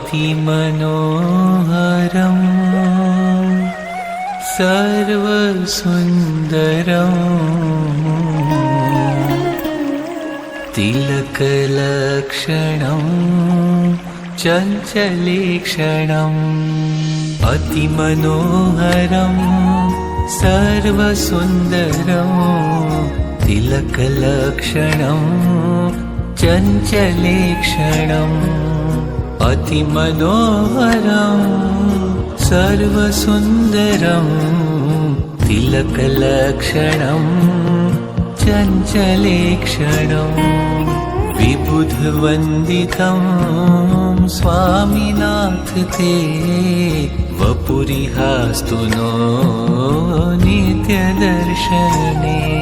अतिमनोहरम् सर्वसुन्दरम् तिलकलक्षणम् चञ्चलेक्षणम् अतिमनोहरम् सर्वसुन्दरम् तिलकलक्षणम् चञ्चलेक्षणम् अतिमनोहरम् सर्वसुन्दरम् तिलकलक्षणम् चञ्चलेक्षणम् विबुधवन्दितं स्वामिनाथ ते वपुरिहास्तु नो नित्यदर्शने।